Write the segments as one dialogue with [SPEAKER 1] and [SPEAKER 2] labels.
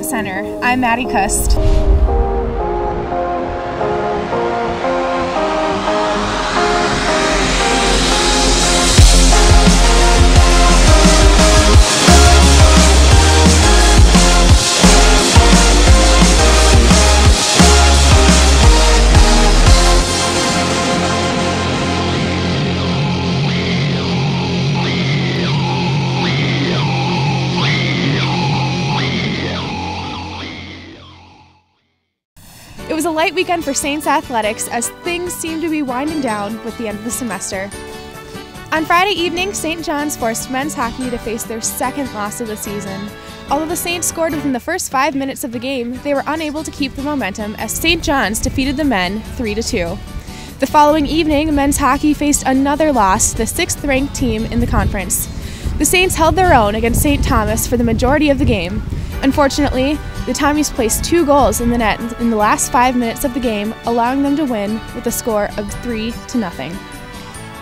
[SPEAKER 1] SaintsCenter. I'm Maddie Kust. It was a light weekend for Saints athletics as things seemed to be winding down with the end of the semester. On Friday evening, St. John's forced men's hockey to face their second loss of the season. Although the Saints scored within the first 5 minutes of the game, they were unable to keep the momentum as St. John's defeated the men 3-2. The following evening, men's hockey faced another loss to the 6th-ranked team in the conference. The Saints held their own against St. Thomas for the majority of the game. Unfortunately, the Tommies placed 2 goals in the net in the last 5 minutes of the game, allowing them to win with a score of 3-0.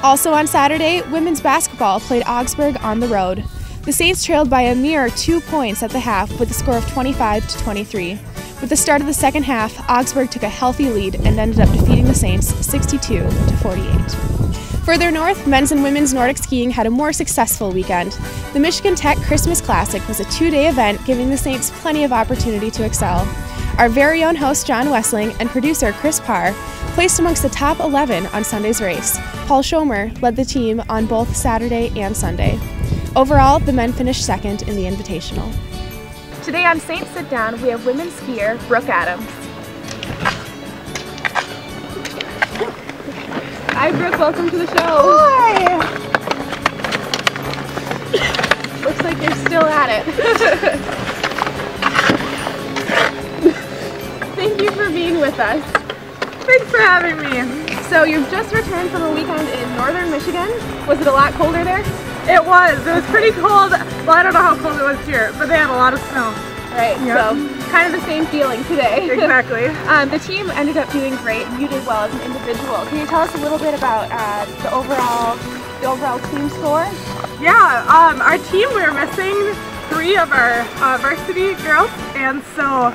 [SPEAKER 1] Also on Saturday, women's basketball played Augsburg on the road. The Saints trailed by a mere 2 points at the half with a score of 25-23. With the start of the second half, Augsburg took a healthy lead and ended up defeating the Saints 62-48. Further north, men's and women's Nordic skiing had a more successful weekend. The Michigan Tech Christmas Classic was a 2-day event, giving the Saints plenty of opportunity to excel. Our very own host John Wessling and producer Chris Parr placed amongst the top 11 on Sunday's race. Paul Schomer led the team on both Saturday and Sunday. Overall, the men finished second in the Invitational. Today on Saints Sit Down, we have women's skier Brooke Adams. Hi Brooke, welcome to the show.
[SPEAKER 2] Hi!
[SPEAKER 1] Looks like you're still at it. Thank you for being with us.
[SPEAKER 2] Thanks for having me.
[SPEAKER 1] So you've just returned from a weekend in northern Michigan. Was it a lot colder there?
[SPEAKER 2] It was pretty cold. Well, I don't know how cold it was here, but they had a lot of snow.
[SPEAKER 1] Right,
[SPEAKER 2] yep.
[SPEAKER 1] So kind of the same feeling today.
[SPEAKER 2] Exactly.
[SPEAKER 1] The team ended up doing great and you did well as an individual. Can you tell us a little bit about the overall team score?
[SPEAKER 2] Yeah, our team, we were missing 3 of our varsity girls, and so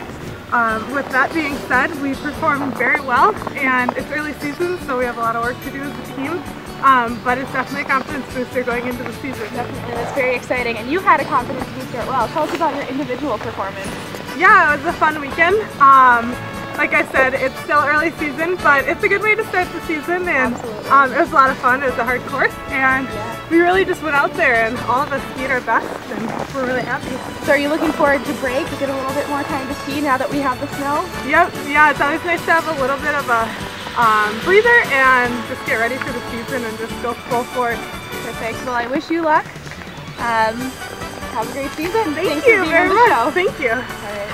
[SPEAKER 2] with that being said, we performed very well, and it's early season, so we have a lot of work to do as a team. But it's definitely a confidence booster going into the season.
[SPEAKER 1] Definitely, that's very exciting. And you had a confidence booster as well. Tell us about your individual performance.
[SPEAKER 2] Yeah, it was a fun weekend. Like I said, it's still early season, but it's a good way to start the season, and it was a lot of fun. It was a hard course, and we really just went out there, and all of us skied our best, and we're really happy.
[SPEAKER 1] So are you looking forward to break, to get a little bit more time to ski now that we have the snow?
[SPEAKER 2] Yep, yeah, it's always nice to have a little bit of a breather and just get ready for the season and just go full force.
[SPEAKER 1] Perfect. Well, I wish you luck. Have a great season.
[SPEAKER 2] Thank you very much. Thank you.
[SPEAKER 1] All right.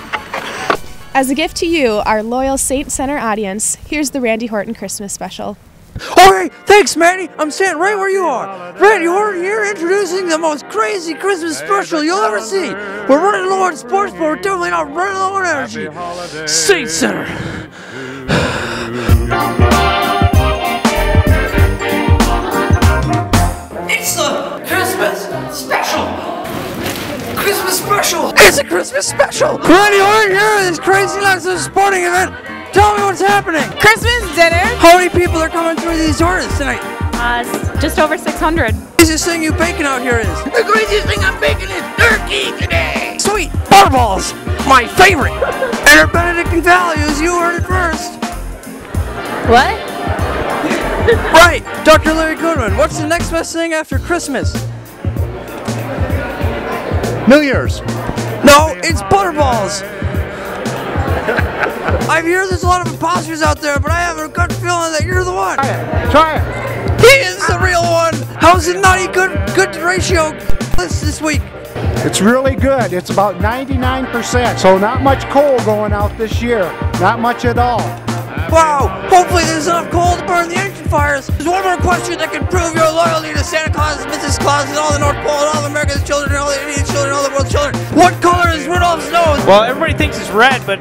[SPEAKER 1] As a gift to you, our loyal SaintsCenter audience, here's the Randy Horton Christmas special.
[SPEAKER 3] Alright, thanks Manny. I'm standing right where you are. Randy Horton here, introducing the most crazy Christmas special you'll ever see. We're running low on sports, but we're definitely not running low on energy. SaintsCenter. It's the Christmas special! Christmas special! It's a Christmas special! Randy Horton here at this crazy nice sporting event. Tell me what's happening!
[SPEAKER 4] Christmas dinner!
[SPEAKER 3] How many people are coming through these doors tonight?
[SPEAKER 4] Just over 600.
[SPEAKER 3] The craziest thing you baking out here is? The craziest thing I'm baking is turkey today! Sweet butterballs! My favorite! And our Benedictine values, you heard it first!
[SPEAKER 4] What?
[SPEAKER 3] Right! Dr. Larry Goodman, what's the next best thing after Christmas?
[SPEAKER 5] New Year's.
[SPEAKER 3] No, it's butterballs! I hear there's a lot of imposters out there, but I have a gut feeling that you're the one!
[SPEAKER 5] Try it.
[SPEAKER 3] He is the real one! How's the nutty good ratio this week?
[SPEAKER 5] It's really good. It's about 99%, so not much coal going out this year. Not much at all.
[SPEAKER 3] Wow! Hopefully there's enough coal to burn the engine fires. There's one more question that can prove your loyalty to Santa Claus, Mrs. Claus, and all the North Pole, and all of America's children, and all the Indian children, and all the world's children. What color is Rudolph's nose?
[SPEAKER 6] Well, everybody thinks it's red, but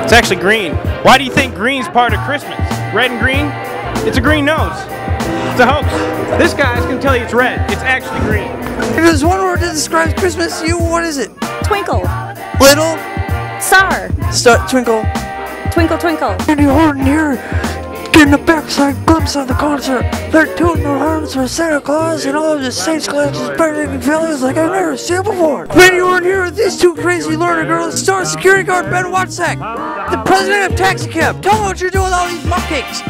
[SPEAKER 6] it's actually green. Why do you think green's part of Christmas? Red and green? It's a green nose. It's a hoax. This guy's gonna tell you it's red. It's actually green.
[SPEAKER 3] If there's one word that describes Christmas to you, what is it?
[SPEAKER 4] Twinkle.
[SPEAKER 3] Little?
[SPEAKER 4] Star.
[SPEAKER 3] Twinkle.
[SPEAKER 4] Twinkle, twinkle.
[SPEAKER 3] Randy Orton here, getting a backside glimpse of the concert. They're tooting their horns for Santa Claus and all of the Saints classes, burning fellas like I've never seen before. Randy Orton here with these two crazy learner girls. Store security guard Ben Watzek, the president of Taxi Cab. Tell me what you're doing with all these cupcakes.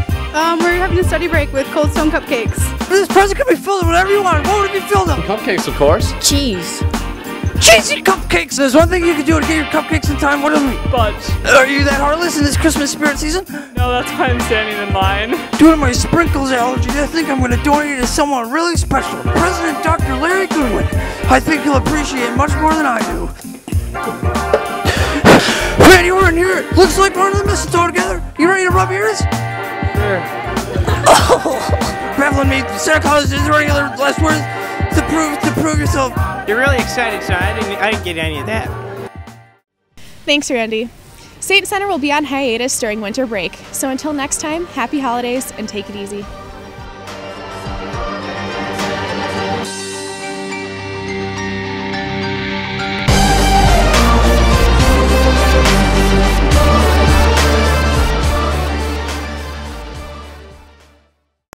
[SPEAKER 2] We're having a study break with Cold Stone cupcakes.
[SPEAKER 3] This present can be filled with whatever you want. What would it be filled with?
[SPEAKER 7] Cupcakes, of course.
[SPEAKER 4] Cheese.
[SPEAKER 3] Cheesy cupcakes! There's one thing you can do to get your cupcakes in time. What is it?
[SPEAKER 8] Fudge.
[SPEAKER 3] Are you that heartless in this Christmas spirit season?
[SPEAKER 8] No, that's why I'm standing in line.
[SPEAKER 3] Due to my sprinkles allergy, I think I'm going to donate it to someone really special. President Dr. Larry Goodwin. I think he'll appreciate it much more than I do. Randy, we're in here. Looks like we're under the mistletoe together. You ready to rub ears?
[SPEAKER 8] Sure.
[SPEAKER 3] Baffling me. Santa Claus, is there any other last words to prove yourself?
[SPEAKER 6] You're really excited, son. I didn't get any of that.
[SPEAKER 1] Thanks, Randy. SaintsCenter will be on hiatus during winter break, so until next time, happy holidays and take it easy.